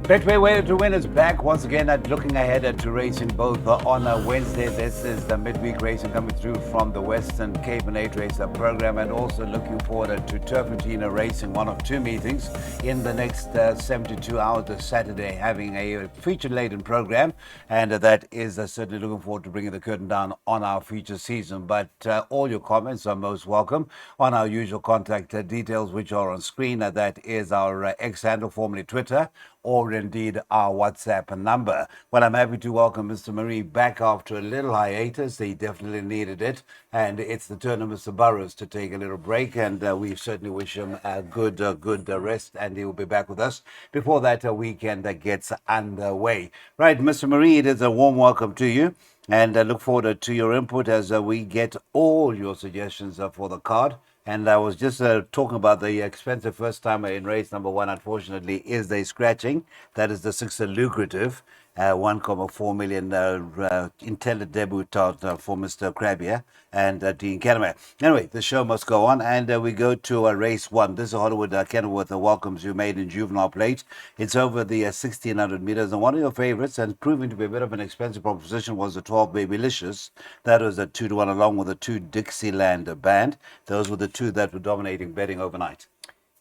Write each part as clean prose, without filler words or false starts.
Betway Way to Win is back once again at looking ahead at to racing both on a Wednesday. This is the midweek racing coming through from the Western Cape and 8 Racer program, and also looking forward to Turpentina Racing, one of two meetings in the next 72 hours this Saturday, having a feature-laden program, and that is certainly looking forward to bringing the curtain down on our feature season. But all your comments are most welcome on our usual contact details, which are on screen. That is our X handle, formerly Twitter, or indeed our WhatsApp number. Well, I'm happy to welcome Mr. Marie back after a little hiatus. He definitely needed it, and it's the turn of Mr. Burrows to take a little break, and we certainly wish him a good rest, and he will be back with us before that weekend gets underway. Right, Mr. Marie, it is a warm welcome to you, and I look forward to your input as we get all your suggestions for the card. And I was just talking about the expensive first timer in race number one, unfortunately, is the scratching. That is the sixth lucrative, 1.4 million intended debut for Mr. Krabbier and Dean Kennemer. Anyway, the show must go on, and we go to race one. This is Hollywood Kenilworth welcomes you made in juvenile plate. It's over the 1600 meters, and one of your favorites, and proving to be a bit of an expensive proposition, was the 12 Babylicious. That was a 2-1 along with the 2 Dixieland band. Those were the two that were dominating betting overnight.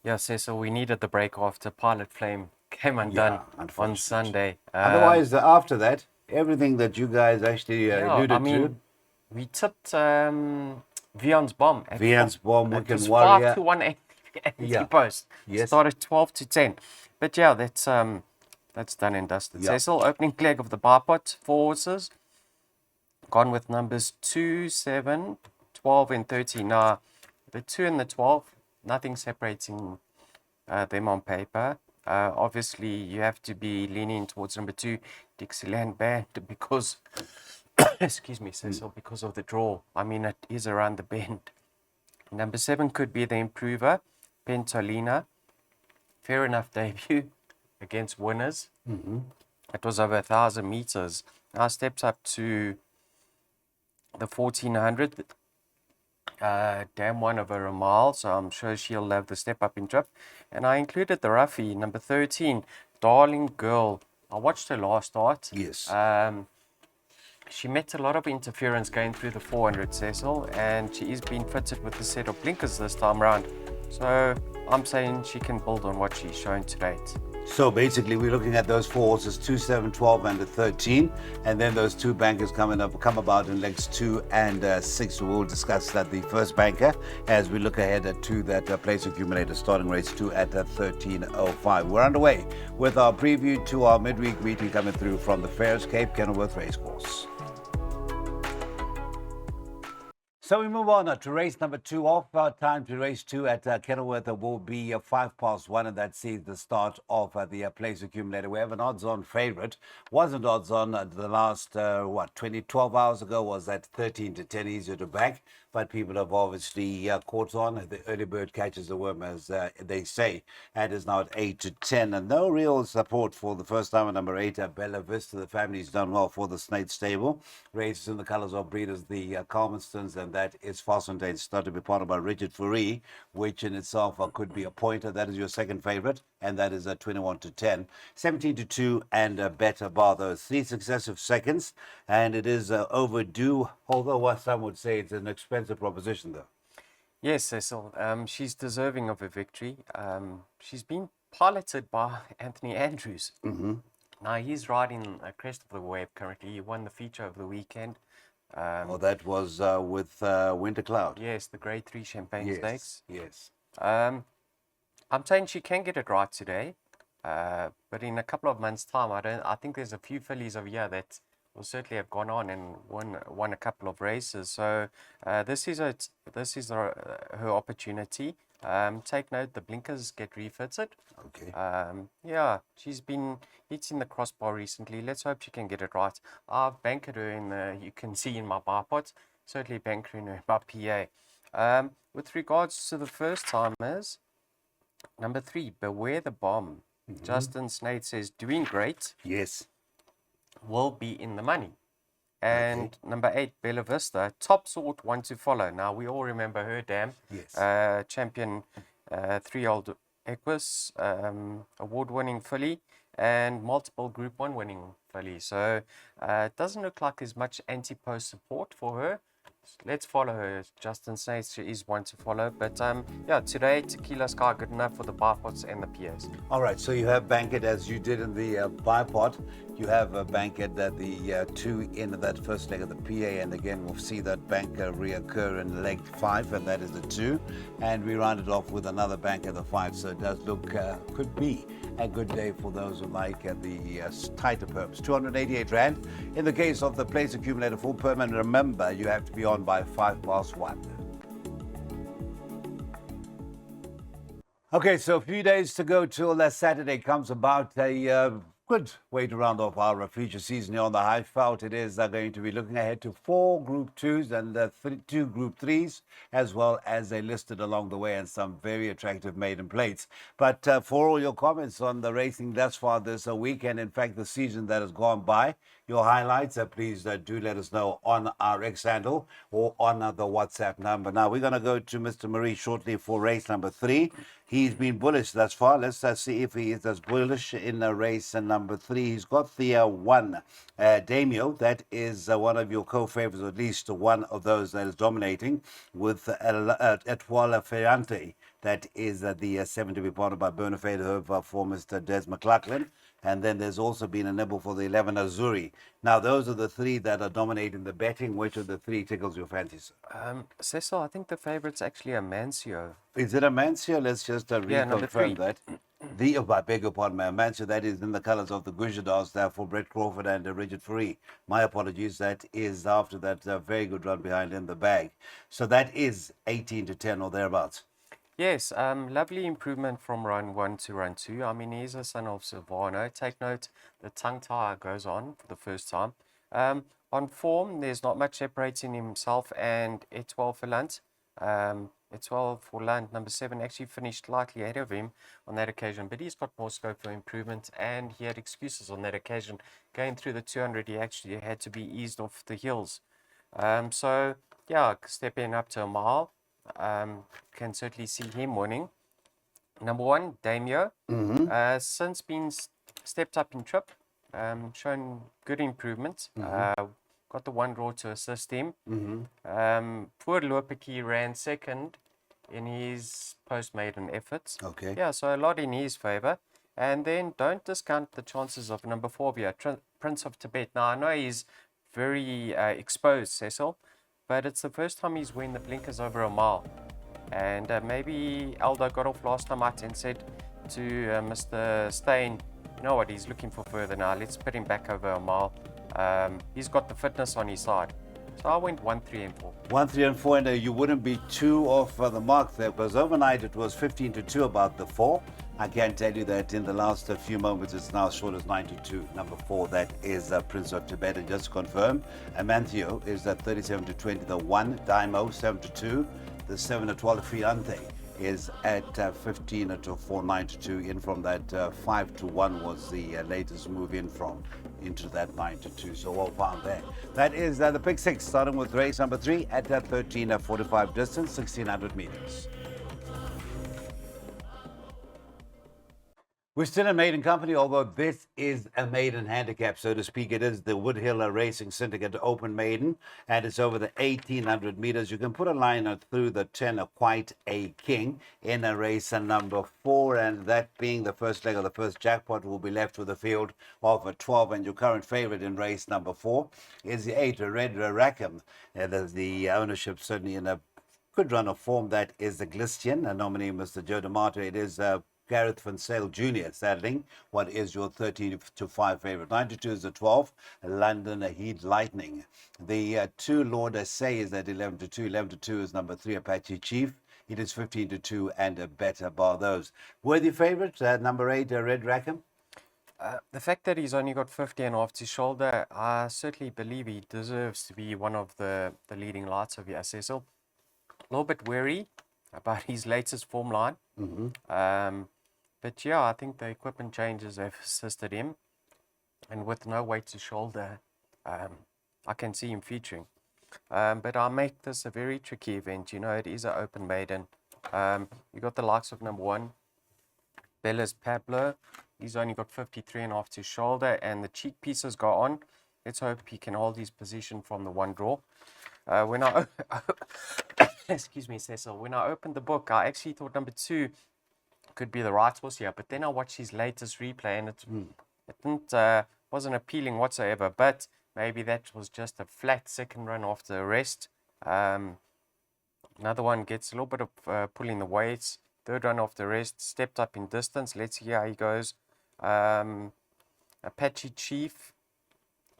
Yeah, Cecil, we needed the break after Pilot Flame came undone on Sunday. Otherwise, after that, everything that you guys actually alluded to. We tipped Vion's Bomb. Vion's Bomb, Wicked Warrior. 5 Warrior. to 1 anti-post. Yes. Started 12 to 10. But yeah, that's done and dusted. Cecil, opening leg of the bar pot, 4 horses. Gone with numbers 2, 7, 12, and 13. Now, the 2 and the 12, nothing separating them on paper. Obviously, you have to be leaning towards number 2, Dixieland Band, because, excuse me, Cecil, because of the draw. I mean, it is around the bend. Number 7 could be the improver, Pentolina. Fair enough debut against winners. It was over 1,000 meters. Now steps up to the 1400. Damn one over a mile, so I'm sure she'll have the step up in trip. And I included the roughie, number 13, Darling Girl. I watched her last start. Yes. She met a lot of interference going through the 400, Cecil, and she is being fitted with a set of blinkers this time around. So I'm saying she can build on what she's shown to date. So basically, we're looking at those 4 horses, 2, 7, 12, and 13, and then those 2 bankers come about in legs 2 and 6. We'll discuss that the first banker as we look ahead to that place accumulator starting race 2 at 13:05. We're underway with our preview to our midweek meeting coming through from the Fairs Cape Kenilworth Racecourse. So we move on to race number 2. Off our time to race 2 at Kenilworth will be 1:05, and that sees the start of the place accumulator. We have an odds-on favorite. Wasn't odds-on the last 12 hours ago, was that 13 to 10, easier to back, but people have obviously caught on. The early bird catches the worm, as they say, and is now at 8 to 10, and no real support for the first time at number 8, Bella Vista. The family's done well for the Snake stable. Races in the colours of breeders, the Calmanstons, and that is Fossentain, started to be part of by Richard Fourie, which in itself could be a pointer. That is your second favourite, and that is 21 to 10, 17 to 2, and Better Bar. Those 3 successive seconds, and it is overdue, although what some would say it's an expensive proposition, though. Yes, Cecil. She's deserving of a victory. She's been piloted by Anthony Andrews. Now he's riding a crest of the wave currently. He won the feature of the weekend. That was with Winter Cloud. Yes, the Grade 3 Champagne Stakes. Yes. I'm saying she can get it right today, but in a couple of months' time, I think there's a few fillies over here that will certainly have gone on and won a couple of races. So this is her opportunity. Take note, the blinkers get refitted. Okay. Yeah, she's been hitting the crossbar recently. Let's hope she can get it right. I've banked her you can see in my bar pot. Certainly banked her in her PA. With regards to the first timers, number 3, Beware the Bomb. Justin Snade says, doing great. Yes. Will be in the money. And number 8, Bella Vista, top sort, one to follow. Now, we all remember her, Dam. Yes. Champion 3-year-old Equus, award-winning filly. and multiple Group 1 winning fillies. So it doesn't look like there's much anti-post support for her. Let's follow her. Justin says she is one to follow. But yeah, today Tequila Sky good enough for the bipods and the PS. All right, so you have Bankit as you did in the bipod. You have Bankit the 2 in that first leg of the PA, and again we'll see that banker reoccur in leg 5, and that is the 2. And we rounded off with another bank at the 5, so it does look, could be a good day for those who like the tighter perms. 288 Rand. In the case of the place accumulator full perm, and remember, you have to be on by 1:05. Okay, so a few days to go till that Saturday comes about. A good way to round off our feature season here on the High Felt. It is going to be looking ahead to 4 Group 2s and 2 Group 3s, as well as a listed along the way and some very attractive maiden plates. But for all your comments on the racing thus far this week, and in fact the season that has gone by, your highlights, please do let us know on our X handle or on the WhatsApp number. Now, we're going to go to Mr. Marie shortly for race number 3. He's been bullish thus far. Let's see if he is as bullish in race number 3. He's got the 1, Damio. That is one of your co-favorites, or at least one of those that is dominating, with Etoile Ferrante. That is the 7 to be partnered by Bernafade for Mr. Des McLaughlin. And then there's also been a nibble for the 11 Azuri. Now, those are the 3 that are dominating the betting. Which of the 3 tickles your fancy, sir? Cecil, I think the favorite's actually Amancio. Is it Amancio? Let's just reconfirm that. I beg your pardon, Amancio, that is in the colours of the Gujadas there for Brett Crawford and Richard Free. My apologies, that is after that very good run behind in the bag. So that is 18 to 10 or thereabouts. Yes, lovely improvement from run 1 to run 2. I mean, he's a son of Silvano. Take note, the tongue tie goes on for the first time. On form, there's not much separating himself and Etoile Ferrante. Etoile Ferrante, number 7, actually finished slightly ahead of him on that occasion, but he's got more scope for improvement, and he had excuses on that occasion. Going through the 200, he actually had to be eased off the heels. So, yeah, stepping up to a mile. Can certainly see him winning. Number 1, Damio. Since been stepped up in trip, shown good improvement. Got the 1 draw to assist him. Poor Lopiki ran second in his post-maiden efforts. Okay. Yeah, so a lot in his favour. And then don't discount the chances of number 4 here, Prince of Tibet. Now, I know he's very exposed, Cecil, but it's the first time he's won the blinkers over a mile. And maybe Aldo got off last time out and said to Mr. Steyn, you know what, he's looking for further now. Let's put him back over a mile. He's got the fitness on his side. So I went 1, 3, and 4. 1, 3, and 4, and you wouldn't be too off the mark there, because overnight it was 15 to 2 about the 4. I can tell you that in the last few moments it's now short as 9 to 2. Number 4, that is Prince of Tibet. And just to confirm, Amancio is at 37 to 20. The 1, Daimo, 7 to 2. The 7 to 12, Fiante, is at 15 to 4, 9 to 2. In from that 5 to 1 was the latest move in from into that 9 to 2. So well found there. That is the pick 6, starting with race number 3 at that 13:45 distance, 1600 meters. We're still in maiden company, although this is a maiden handicap, so to speak. It is the Woodhill Racing Syndicate Open Maiden, and it's over the 1800 meters. You can put a line through the 10, Quite a King, in a race number 4, and that being the first leg of the first jackpot, will be left with a field of 12. And your current favorite in race number 4 is the 8, Red Rackham. The ownership certainly in a good run of form. That is the Glistian, a nominee, Mr. Joe D'Amato. It is Gareth Van Sale Jr. saddling. What is your 13 to 5 favorite? 92 is the 12, London Heat Lightning. The 2, Lord Say, is at 11 to 2. 11 to 2 is number 3, Apache Chief. It is 15 to 2 and a better bar those. Worthy favorite, number 8, Red Rackham. The fact that he's only got 50 and off his shoulder, I certainly believe he deserves to be one of the leading lights of your Cecil. A little bit wary about his latest form line. But yeah, I think the equipment changes have assisted him. And with no weight to shoulder, I can see him featuring. But I'll make this a very tricky event. You know, it is an open maiden. You got the likes of number 1, Bella's Pablo. He's only got 53.5 to shoulder, and the cheek pieces go on. Let's hope he can hold his position from the one draw. When I excuse me, Cecil. When I opened the book, I actually thought number 2 could be the right horse here, but then I watched his latest replay, and it wasn't appealing whatsoever. But maybe that was just a flat second run after the rest. Another one gets a little bit of pulling the weights. Third run off the rest, stepped up in distance. Let's see how he goes. Apache Chief,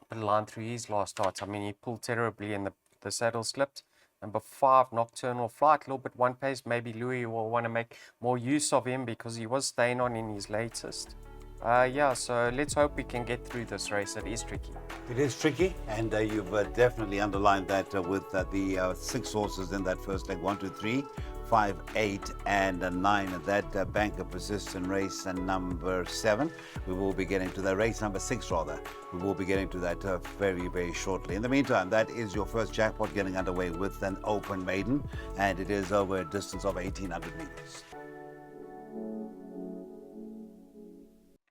put a line through his last starts. I mean, he pulled terribly and the saddle slipped. Number 5, Nocturnal Flight, a little bit one pace. Maybe Louis will want to make more use of him because he was staying on in his latest. Yeah, so let's hope we can get through this race. It is tricky. It is tricky, and you've definitely underlined that with the 6 horses in that first leg, 1, 2, 3, 5, 8, and 9. That Banker Persistent race and number 7. We will be getting to that race number 6 rather. We will be getting to that very, very shortly. In the meantime, that is your first jackpot getting underway with an open maiden, and it is over a distance of 1,800 meters.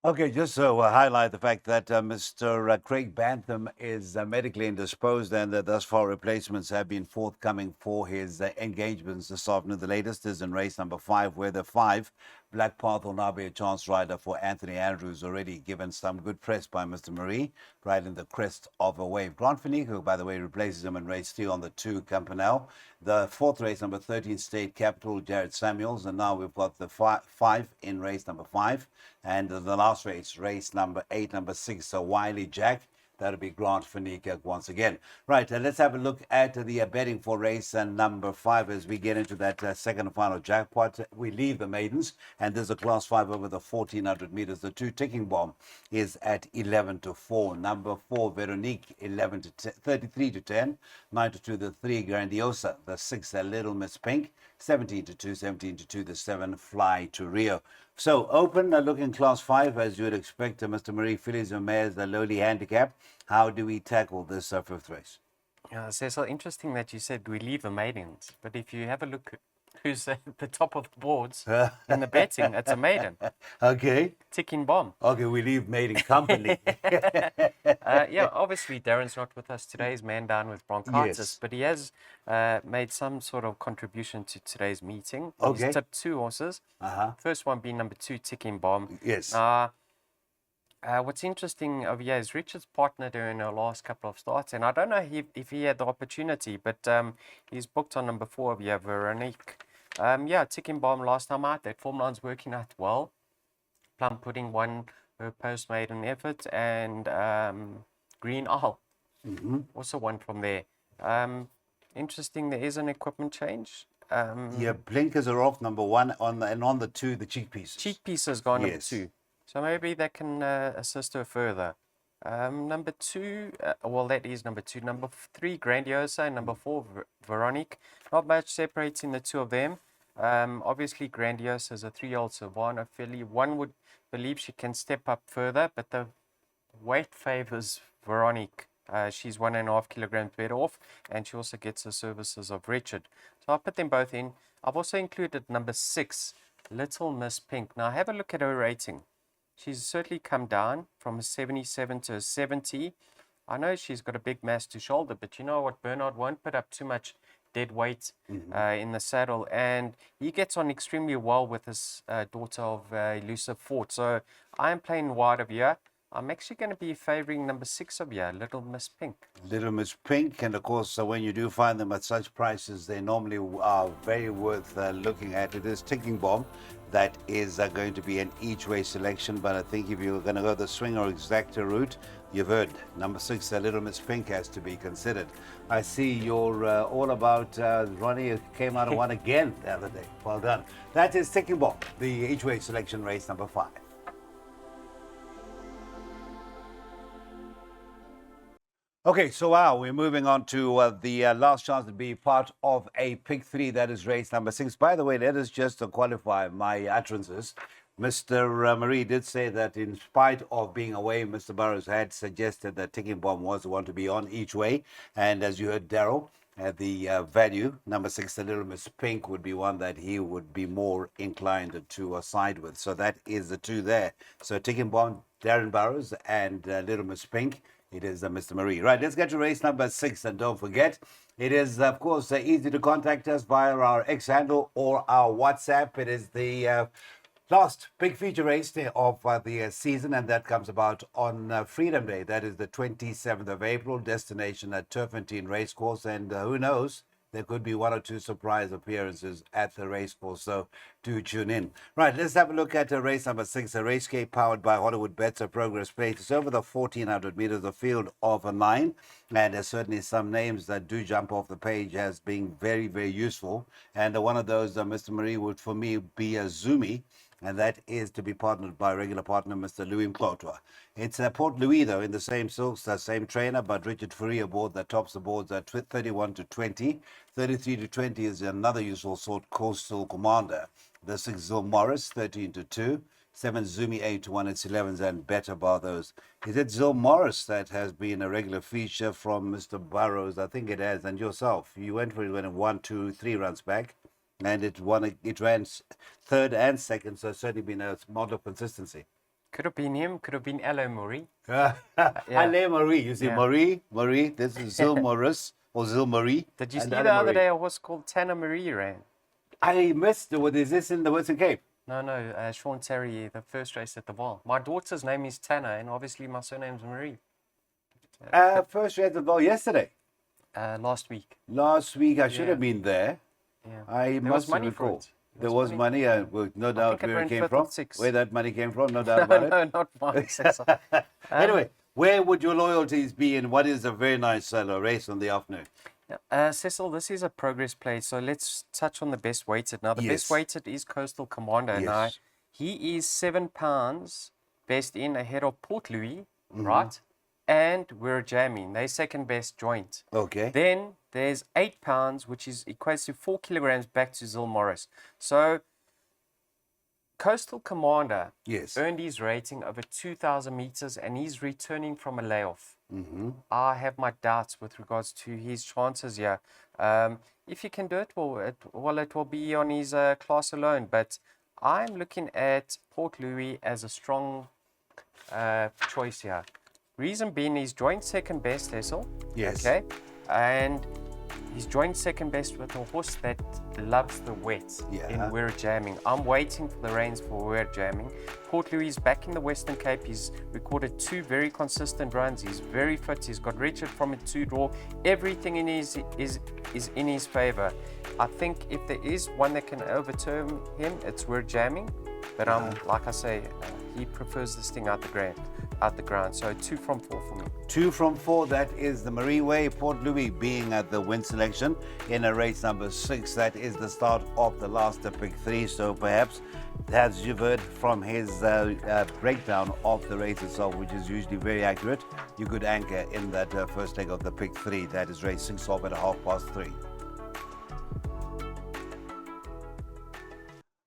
Okay, just to highlight the fact that Mr. Craig Bantham is medically indisposed, and thus far replacements have been forthcoming for his engagements this afternoon. The latest is in race number 5, where the 5, Black Path, will now be a chance rider for Anthony Andrews, already given some good press by Mr. Marie, riding the crest of a wave. Grant Finico, by the way, replaces him in race 3 on the 2, Campanelle. The 4th race, number 13, State Capital, Jared Samuels. And now we've got the 5 in race number 5. And the last race, race number 8, number 6, so Wiley Jack. That'll be Grant Finico once again. Right, let's have a look at the betting for race number 5 as we get into that second and final jackpot. We leave the maidens, and there's a class 5 over the 1,400 meters. The 2 Ticking Bomb is at 11 to 4. Number 4, Veronique, 11 to 10, 33 to 10. 9 to 2, the 3, Grandiosa. The 6, Little Miss Pink. 17 to 2, 17 to 2, the 7, Fly to Rio. So open, looking class 5, as you would expect, Mr. Marie, fillies and mares, the lowly handicap. How do we tackle this 5th race? Cecil, interesting that you said we leave the maidens, but if you have a look who's at the top of the boards in the betting, it's a maiden. Okay. Ticking Bomb. Okay, we leave maiden company. Yeah, obviously Darren's not with us today. He's man down with bronchitis, Yes. but he has made some sort of contribution to today's meeting. Okay. He's tipped 2 horses. First one being number 2, Ticking Bomb. Yes. What's interesting over here is Richard's partner during her last couple of starts, and I don't know if he had the opportunity, but he's booked on number 4 over here, Veronique. Yeah, Ticking Bomb last time out, that form line's working out well. Plum Pudding won her post-maiden effort, and Green Isle also won from there. Interesting, there is an equipment change. Yeah, blinkers are off, number 1, and on the 2, the cheek pieces. Cheek piece has gone Yes. number 2. So maybe that can assist her further. Number 2, well, that is number 2. Number 3, Grandiosa, and number 4, Veronique. Not much separating the two of them. Obviously, Grandiosa is a 3-year-old Savannah filly. One would believe she can step up further, but the weight favors Veronique. She's 1.5 kilograms better off, and she also gets the services of Richard. So I'll put them both in. I've also included number 6, Little Miss Pink. Now, have a look at her rating. She's certainly come down from a 77 to a 70. I know she's got a big mass to shoulder, but you know what? Bernard won't put up too much dead weight in the saddle, and he gets on extremely well with his daughter of Elusive Fort. So I am playing wide of here. I'm actually going to be favouring number 6 of here, Little Miss Pink. Little Miss Pink, and of course, when you do find them at such prices, they normally are very worth looking at. It is Ticking Bomb. That is going to be an each-way selection, but I think if you're going to go the swing or exacta route, you've heard number 6, Little Miss Pink, has to be considered. I see you're all about Ronnie came out of one again the other day. Well done. That is Ticking Bomb, the each-way selection race number 5. Okay, so wow, we're moving on to the last chance to be part of a pick 3, that is race number 6. By the way, let us just qualify my utterances. Mr. Marie did say that in spite of being away, Mr. Burrows had suggested that Ticking Bomb was the one to be on each way. And as you heard Daryl, the value. Number 6, the Little Miss Pink, would be one that he would be more inclined to side with. So that is the two there. So Ticking Bomb, Darren Burrows, and Little Miss Pink. It is Mr. Marie. Right, let's get to race number 6. And don't forget, it is, of course, easy to contact us via our X handle or our WhatsApp. It is the last big feature race of the season, and that comes about on Freedom Day. That is the 27th of April, destination at Turfentine Racecourse. And who knows, there could be one or two surprise appearances at the racecourse, so do tune in. Right, let's have a look at race number 6, a Racescape powered by Hollywood Bets, a Progress Plate. It's over the 1,400 meters, a field of 9, and there's certainly some names that do jump off the page as being very, very useful. And one of those, Mr. Marie, would for me be a Zumi, and that is to be partnered by regular partner Mr. Louis Mklotwa. It's Port Louis, though, in the same silks, same trainer, but Richard Fourie aboard that tops the boards at 31 to 20. 33 to 20 is another useful sort, Coastal Commander. The 6 Zil Morris, 13 to 2. 7 Zumi, 8 to 1, it's 11s and better bar those. Is it Zil Morris that has been a regular feature from Mr. Burrows? I think it has, and yourself. You went for it when it 1, 2, 3 runs back. And it ran third and second, so it's certainly been a model of consistency. Could have been him, could have been Ale Marie. Ale Marie, you see, Marie, this is Zil Morris, or Zil Marie. Did you see the other day a horse called Tanner Marie ran? I missed it. What is this in the Western Cape? No, Sean Terry, the first race at the Vaal. My daughter's name is Tanner, and obviously my surname's Marie. First race at the Vaal yesterday. Last week. Last week, I should have been there. Yeah. There was money for it. There was money, no doubt where it came from. Where that money came from, no doubt about it. No, not mine. Anyway, where would your loyalties be, and what is a very nice race on the afternoon? Cecil, this is a Progress Plate, so let's touch on the best weighted. Now, the best weighted is Coastal Commander. Yes. Now, he is 7 pounds best in ahead of Port Louis, right? And we're jamming. They second best joint. Okay. Then there's 8 pounds, which is equates to 4 kilograms back to Zil Morris. So Coastal Commander earned his rating over 2,000 meters, and he's returning from a layoff. I have my doubts with regards to his chances here. If he can do it, it will be on his class alone. But I'm looking at Port Louis as a strong choice here. Reason being, he's joint second best, Cecil. Yes. Okay. And he's joint second best with a horse that loves the wet in Weir Jamming. I'm waiting for the reins for Weir Jamming. Port Louis is back in the Western Cape. He's recorded 2 very consistent runs. He's very fit. He's got Richard from a 2 draw. Everything in his is in his favor. I think if there is one that can overturn him, it's Weir Jamming. But like I say, he prefers this thing out the ground. So 2 from 4 for me. 2 from 4, that is the Marie Way. Port Louis being at the win selection in a race number 6. That is the start of the last pick 3. So perhaps, as you've heard from his breakdown of the race itself, which is usually very accurate, you could anchor in that first leg of the pick 3. That is race 6 off at 3:30.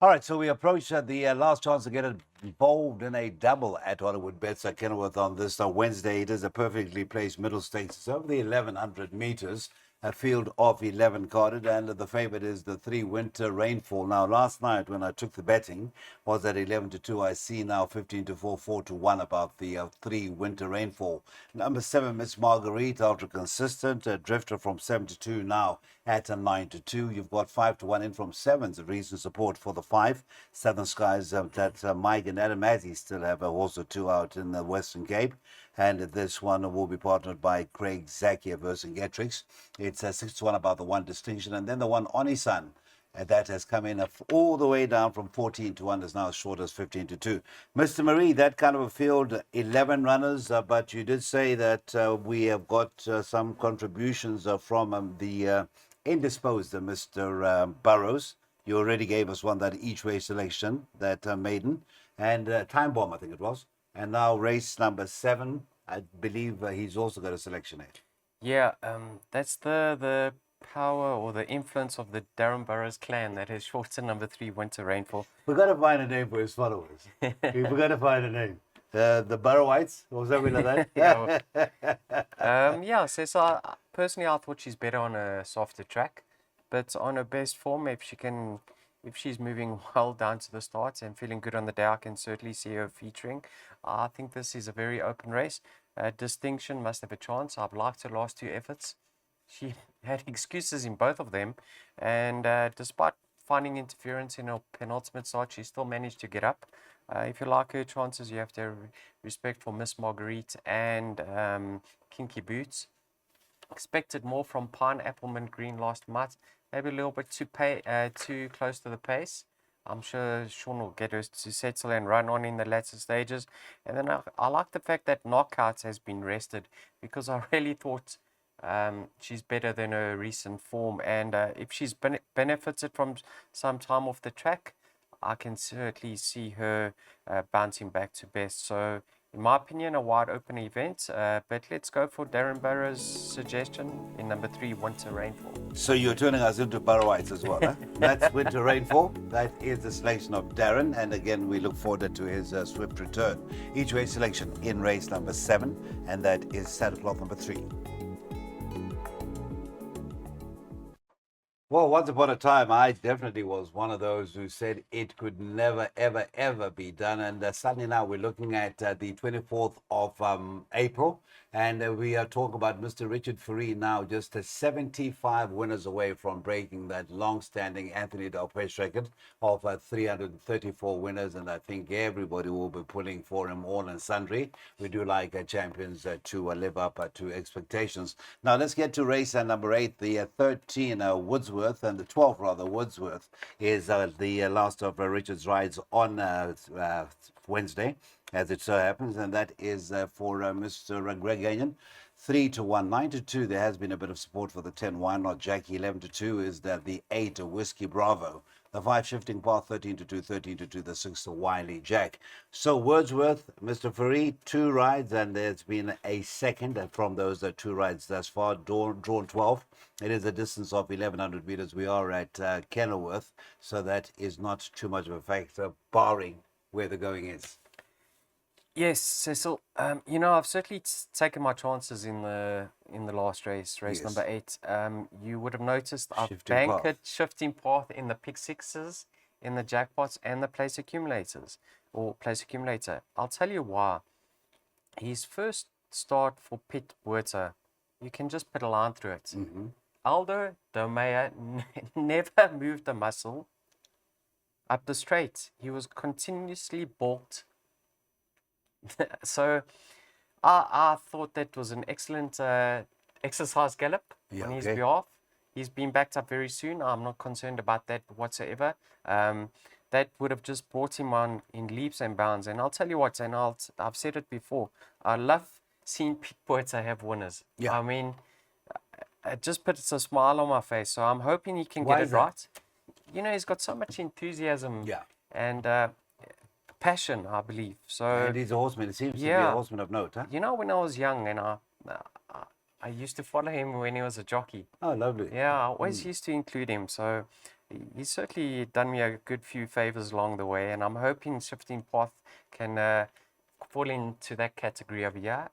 All right, so we approach the last chance to get involved in a double at Hollywood Bets at Kenilworth on this Wednesday. It is a perfectly placed middle stakes. It's over the 1,100 meters, a field of 11 carded, and the favorite is the 3 Winter Rainfall. Now, last night when I took the betting was at 11 to 2. I see now 15 to 4, 4 to 1 about the 3 Winter Rainfall. Number 7, Miss Marguerite, ultra consistent. Drifter from 7 to 2 now at a 9 to 2. You've got 5 to 1 in from 7's recent support for the 5. Southern Skies, that Mike and Adam Mazzy still have a horse or 2 out in the Western Cape. And this one will be partnered by Craig Zakia versus Getrix. It's 6 to 1 about the 1 distinction. And then the one Onisan, that has come in all the way down from 14 to 1, is now as short as 15 to 2. Mr. Marie, that kind of a field, 11 runners, but you did say that we have got some contributions from the indisposed Mr. Burrows. You already gave us one, that each way selection, that maiden, and Time Bomb, I think it was. And now race number 7, I believe he's also got a selection here. Yeah, that's the power or the influence of the Darren Burrows clan that has shortened number 3 Winter Rainfall. We've got to find a name for his followers. We've got to find a name. The Burrowites or something like that. Yeah, so personally, I thought she's better on a softer track, but on her best form, if she's moving well down to the starts and feeling good on the day, I can certainly see her featuring. I think this is a very open race. Distinction must have a chance. I've liked her last two efforts. She had excuses in both of them, and despite finding interference in her penultimate start, she still managed to get up. If you like her chances, you have to have respect for Miss Marguerite and Kinky Boots. Expected more from Pineapple Mint Green last month. Maybe a little bit too close to the pace. I'm sure Sean will get her to settle and run on in the latter stages. And then I like the fact that Knockouts has been rested, because I really thought she's better than her recent form. And if she's benefited from some time off the track, I can certainly see her bouncing back to best. So, in my opinion, a wide open event. But let's go for Darren Burrows' suggestion in number 3, Winter Rainfall. So you're turning us into Burrowites as well, huh? That's Winter Rainfall. That is the selection of Darren. And again, we look forward to his swift return. Each way selection in race number 7. And that is saddlecloth number 3. Well, once upon a time, I definitely was one of those who said it could never, ever, ever be done. And suddenly now we're looking at the 24th of April. And we are talking about Mr. Richard Fourie now just 75 winners away from breaking that long-standing Anthony Del Pesce record of 334 winners. And I think everybody will be pulling for him all and sundry. We do like champions to live up to expectations. Now, let's get to race number 8, the 13 Woodsworth, and the 12 rather, Woodsworth, is the last of Richard's rides on Wednesday, as it so happens, and that is for Mr. Greg Gagnon. 3-1, 9-2. There has been a bit of support for the 10 Why Not Jackie. 11-2 is the 8 Whiskey Bravo. The 5 Shifting Path, 13-2, 13-2, the 6 Wiley Jack. So Wordsworth, Mr. Fourie, 2 rides, and there's been a second from those 2 rides thus far, drawn 12. It is a distance of 1,100 meters. We are at Kenilworth, so that is not too much of a factor, barring where the going is. Yes, Cecil. I've certainly taken my chances in the last race, Yes. number 8. You would have noticed I've Shifting Path. bankered Shifting Path in the pick sixes, in the jackpots, and the place accumulators, or place accumulator. I'll tell you why. His first start for Pit Buerta, you can just put a line through it. Mm-hmm. Aldo Domea never moved a muscle up the straight. He was continuously balked. So I thought that was an excellent exercise gallop on his behalf. He's been backed up very soon. I'm not concerned about that whatsoever. That would have just brought him on in leaps and bounds. And I'll tell you what, and I've said it before, I love seeing Pete Buerta have winners. Yeah. I mean, it just puts a smile on my face. So I'm hoping he can Why get is it that? right. He's got so much enthusiasm and passion, I believe. So And he's a horseman. It seems to be a horseman of note, huh? when I was young and I used to follow him when he was a jockey. Oh, lovely. Yeah, I always used to include him. So he's certainly done me a good few favors along the way, and I'm hoping Shifting Path can fall into that category over here.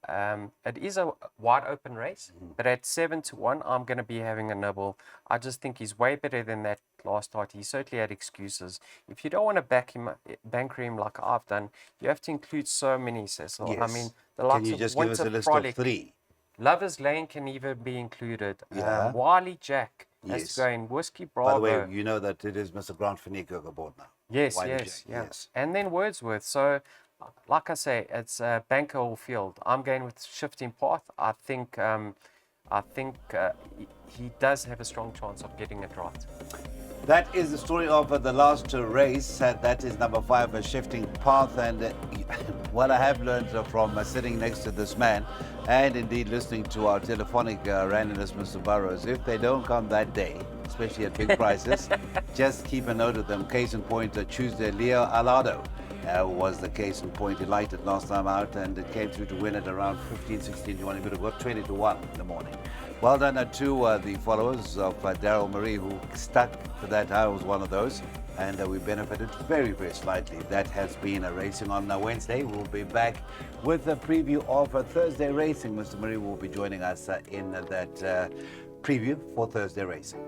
It is a wide open race, but at 7-1, I'm going to be having a nibble. I just think he's way better than that last start. He certainly had excuses. If you don't want to banker him like I've done, you have to include so many, Cecil. Yes. I mean, the likes Can you of just give us Winter a list Frolic, of 3? Lover's Lane can even be included. Yeah. Wiley Jack has Yes. to go in. Whiskey Bravo. By the way, you know that it is Mr. Grant Finico aboard now. Yes, Wiley yes, Jack, yeah. yes. And then Wordsworth. So, like I say, it's banker or field. I'm going with Shifting Path. I think he does have a strong chance of getting it right. That is the story of the last race. That is number 5, a Shifting Path. And what I have learned from sitting next to this man, and indeed listening to our telephonic randomness, Mr. Burrows, if they don't come that day, especially at big prices, just keep a note of them. Case in point, Tuesday, Leo Alado was the case in point. He liked it last time out, and it came through to win it around 15, 16 to 1. He could have got 20 to 1 in the morning. Well done to the followers of Daryl Marie, who stuck to that. I was one of those. and we benefited very, very slightly. That has been racing on Wednesday. We'll be back with a preview of Thursday racing. Mr. Murray will be joining us in that preview for Thursday racing.